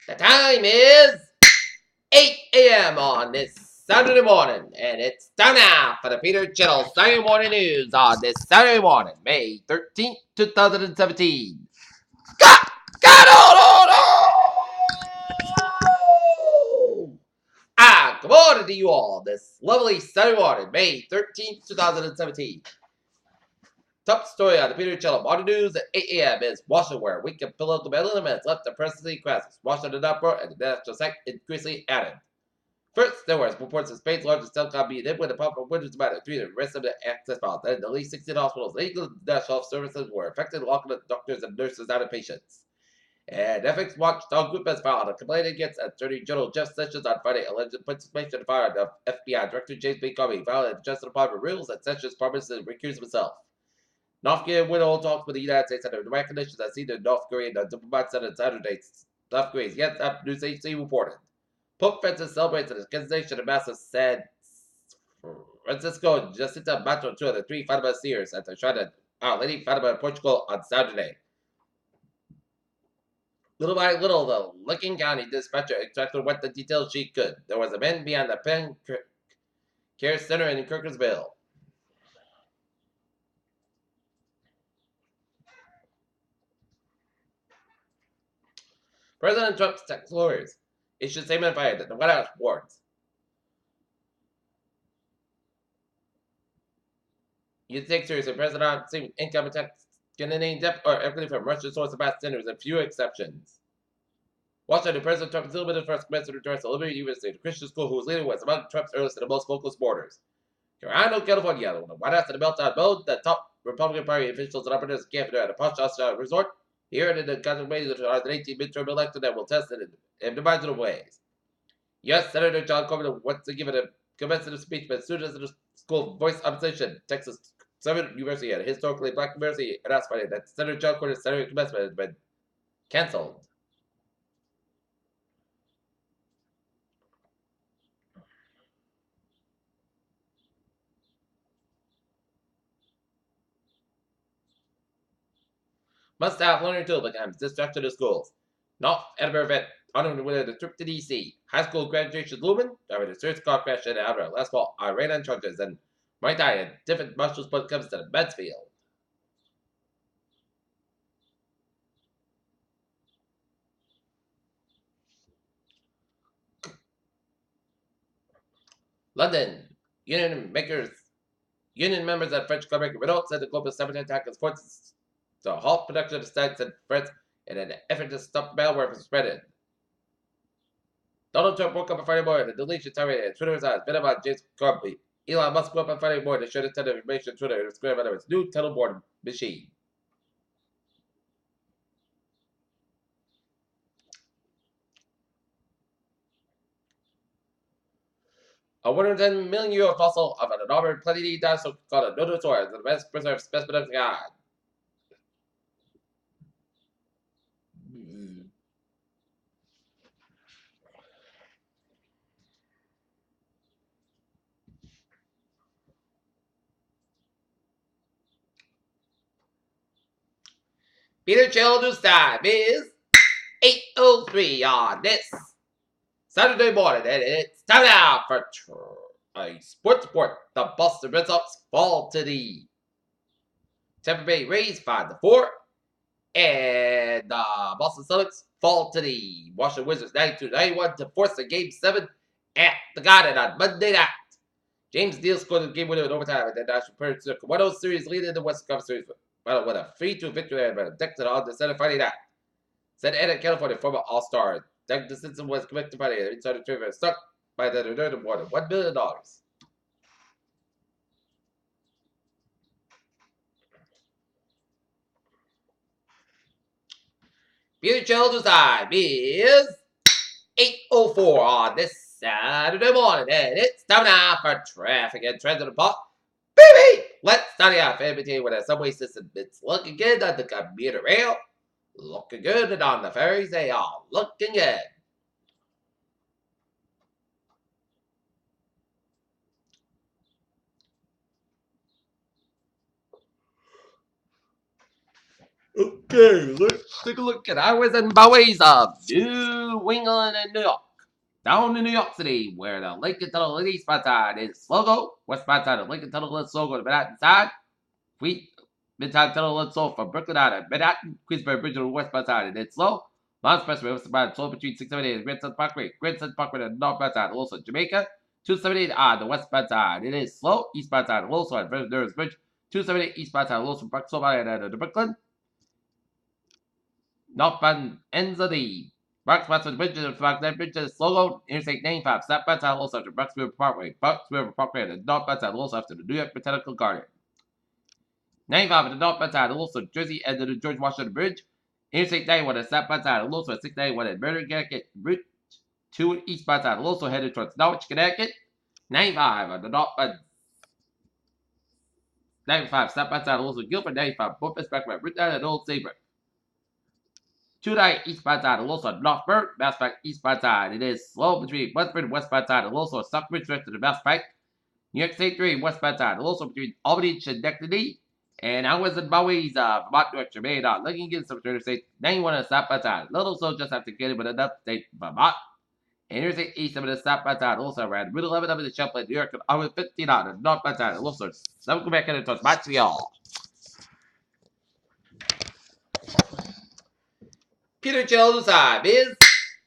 The time is 8 a.m. on this Saturday morning, and it's time now for the Peter Channel Saturday Morning News on this Saturday morning, May 13th, 2017. Good morning to you all this lovely Saturday morning, May 13th, 2017. Top story on the Peter Channel Morning News at 8 a.m. is Washington, where weekend political elements left the presidency crisis. Washington uproar and the national sect increasingly added. First, there was reports of Spain's largest telecom being hit with a pop of Windows about 3 the rest of the access files. Then at least 16 hospitals and legal national health services were affected, locking the doctors and nurses out of patients. And FX Watchdog Group has filed a complaint against Attorney General Jeff Sessions on Friday, alleged participation in fire of FBI Director James B. Comey, filed a Justice Department rules that Sessions promised to recuse himself. North Korea will hold talks with the United States under the recognition that senior North Korean diplomat said on Saturday. South Korea's Yes Up News Agency reported. Pope Francis celebrates the canonization of Master San Francisco and Jacinta Mato, two of the three Fatima seers at the shrine of Our Lady Fatima in Portugal on Saturday. Little by little, the Licking County dispatcher extracted what the details she could. There was a man beyond the Penn Care Center in Kirkersville. President Trump's tax lawyers issued a statement fire that the White House warns. You take seriously President Trump's income tax getting debt or equity from Russian source of past sinners, and few exceptions. Washington, President Trump celebrated the first commencement address at Liberty University, the Christian school whose leader was among Trump's earliest and most vocal supporters. California, the White House and the meltdown mode, the top Republican Party officials and operatives camped at a posh Australian resort. Here in the contemplating the 2018 midterm election that will test it in dimensional ways. U.S. Senator John Corbett wants to give it a commencement speech, but students in the school voiced opposition. Texas Southern University, a historically black university, announced Friday that Senator John Corbett's Senator commencement has been canceled. Must have learning tool becomes distraction to schools. North Edinburgh vet honored with a trip to D.C. High school graduation looming. After the search car crash in Edinburgh last fall, Iran on charges and might die in different marshals when it comes to the Mansfield. London. Union members of French carmaker Renault said the global sabotage attack is forced to halt production of stacks in France in an effort to stop malware from spreading. Donald Trump woke up on Friday morning and deletion tirade at Twitter's eyes, been about James Comey. Elon Musk woke up on Friday morning to show the ton of information on Twitter and square about his new tunnel board machine. A 110 million year fossil of an enormous platinum dinosaur called a Nodosaurus is the best preserved specimen of the god. Peter Children's time is 8:03 on this Saturday morning, and it's time now for a sports report. The Boston Red Sox fall to the Tampa Bay Rays 5-4, and the Boston Celtics fall to the Washington Wizards 92-91 to force a Game 7 at the Garden on Monday night. James Neal scored the game winner in overtime, and then National Pirates took a 1-0 series lead in the Western Conference Series with a 3-2 victory over Texas on the Saturday Friday night. Said Ed California, former All-Star Doug DeSenson was convicted by the insider trivia stuck by the return of more than $1 billion. Peter Children's time is 8:04 on this Saturday morning, and it's time now for traffic and transit report. Baby, let's start off everything with a subway system. It's looking good on the commuter rail, looking good, and on the ferries, they are looking good. Okay, let's take a look at highways and byways of New England and New York. Down in New York City, where the Lincoln Tunnel eastbound side is logo, westbound side of Lincoln Tunnel is logo to Manhattan side. Wheat, Midtown Tunnel is slow from Brooklyn out of Manhattan, Queensbury Bridge on the westbound side, and it's slow. Mount Expressway westbound slow between 678 and Grand Central Parkway. Grand Central Parkway on the northbound side, also Jamaica. 278 on the westbound side, it is slow. Eastbound side, low side, Veterans Bridge. 278 eastbound side, low from Brooklyn. Northbound ends of the Bronx Western Bridge and Fox Bridge is logo. Interstate 95, southbound side, also after Bronx River Parkway. Bronx River Parkway, and the northbound side, also after the New York Botanical Garden. 95 at the northbound side, also Jersey end of the George Washington Bridge. Interstate 91 at the southbound side, also at 691 at Murder, Connecticut. Route 2 eastbound side, also headed towards Norwich, Connecticut. 95 at the northbound 95 southbound side, also Guilford. 95 both Parkway. Route 9 at Old Saybrook. 29 eastbound side, also Northburg, Mass Pike eastbound side. It is slow between Westford and westbound side, and also Stockbridge west of the Mass Pike. New York State 3 westbound side, and also between Albany and Schenectady. And I was in Bowie's Vermont direction, made on looking against some Interstate 91 on the southbound side. Little so just have to get it with an upstate Vermont. And Interstate 87 on the southbound side, also around Route 11 up in the Champlain, New York, and Highway 15 on the northbound side, and also some Quebec and towards Montreal. Peter Jones time is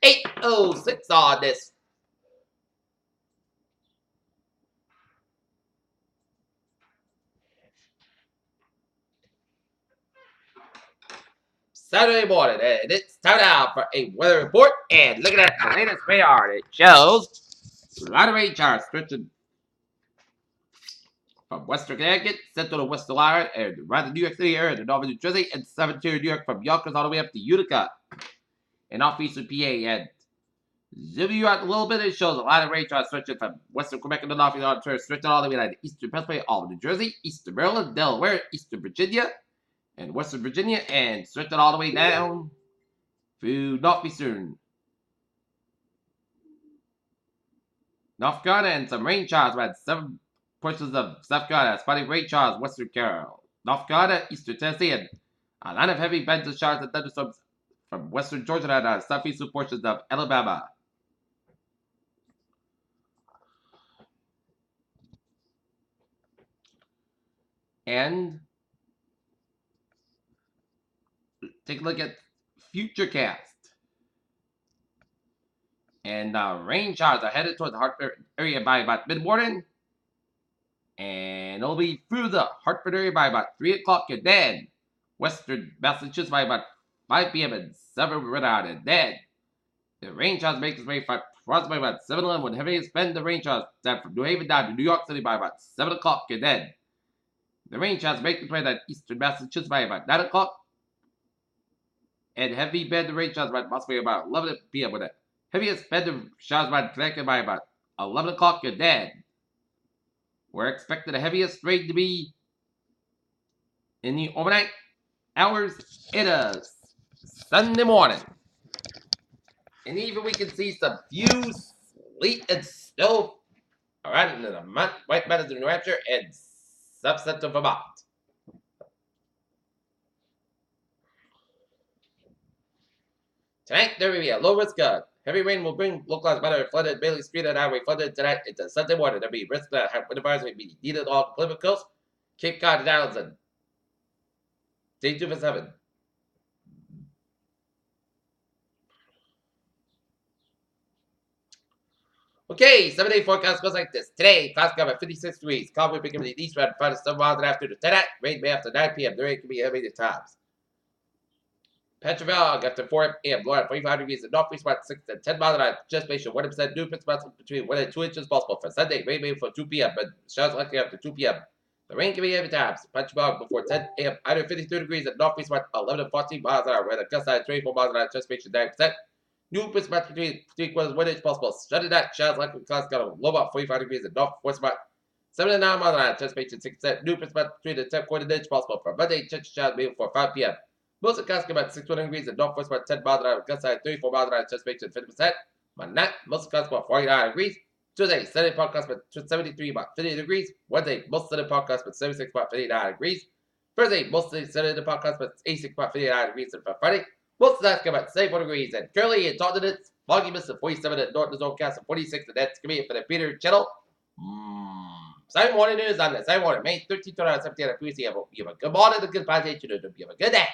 8:06 on this Saturday morning, and it's time now for a weather report. And looking at the latest radar, it shows a lot of rain showers stretching from western Connecticut, central to western Ireland, and around the New York City area, to northern New Jersey, and southern New York from Yonkers all the way up to Utica, and off eastern PA. And zooming you out a little bit, it shows a lot of rain showers stretching from western Quebec and the north Ontario, stretching all the way down to eastern Pennsylvania, all of New Jersey, eastern Maryland, Delaware, eastern Virginia, and western Virginia, and stretching all the way down through northeastern North Carolina, and some rain showers around 7 portions of South Carolina, spotty rain showers, western Carolina, North Carolina, eastern Tennessee, and a lot of heavy bands of showers and thunderstorms from western Georgia and southeastern portions of Alabama. And take a look at Futurecast. And rain showers are headed towards the Hartford area by about mid-morning. And it'll be through the Hartford area by about 3 o'clock, and then western Massachusetts by about 5 p.m. and 7 Rhode Island. And then the rain showers make its way across by about 7:11 when heavy spend the rain showers down from New Haven down to New York City by about 7 o'clock, and then the rain showers make its way down eastern Massachusetts by about 9 o'clock. And heavy bed the rain showers by possibly about 11 p.m. with it. Heaviest bed the showers by connected by about 11 o'clock, and then we're expecting the heaviest rain to be in the overnight hours. It is Sunday morning. And even we can see some few sleet and snow around in the White Mountains of New Hampshire and subset of Vermont. Tonight, there will be a low risk of heavy rain will bring localized weather flooded Bailey Street and Highway flooded tonight into Sunday morning. There will be risk that wind advisory will be needed along the Plymouth coast, Cape Cod, and Islands, and stay tuned for 7. Okay, 7-day forecast goes like this. Today, clouds cover 56 degrees. Calm will begin with the east wind 5 to 7 miles an hour after 10 at. Rain may after 9 p.m. The rain can be heavy at times. Petrovog after 4 a.m. Low at 45 degrees. And northeast wind 6 to 10 miles an hour. Anticipation 100% new possible between 1 and 2 inches possible for Sunday. Rain may for 2 p.m. but showers likely after 2 p.m. The rain can be heavy times. Petrovog before 10 a.m. Either 53 degrees and northeast wind 11 to 14 miles an hour. With a gust at 24 miles an hour. Anticipation 9%. New match between 3/4 1 inch possible. Shut it out. Showers likely clouds got a low about 45 degrees and north west about 7 to 9 miles an hour. Anticipation 6%. New match between the 10/4 inch possible for Monday. Church showers maybe before 5 p.m. Most of the clouds about 620 degrees and northwest about 10 miles an hour. Gust at 34 miles an hour. Anticipation 50%. Monday, most of the clouds about 49 degrees. Tuesday, Sunday podcast about 73 about 50 degrees. Wednesday, most of the podcast about 76 about 59 degrees. Thursday, mostly sunny in the podcast, but 86.59 degrees for Friday. Most of that's about 74 degrees. And currently in Tottenham, foggy mist of 47 at Norton Zonecast of 46. And that's going to be it for the Peter channel. Sunday morning news on the Sunday morning, May 13th, 2017. I appreciate you. You have a good morning, a good day. You have a good day.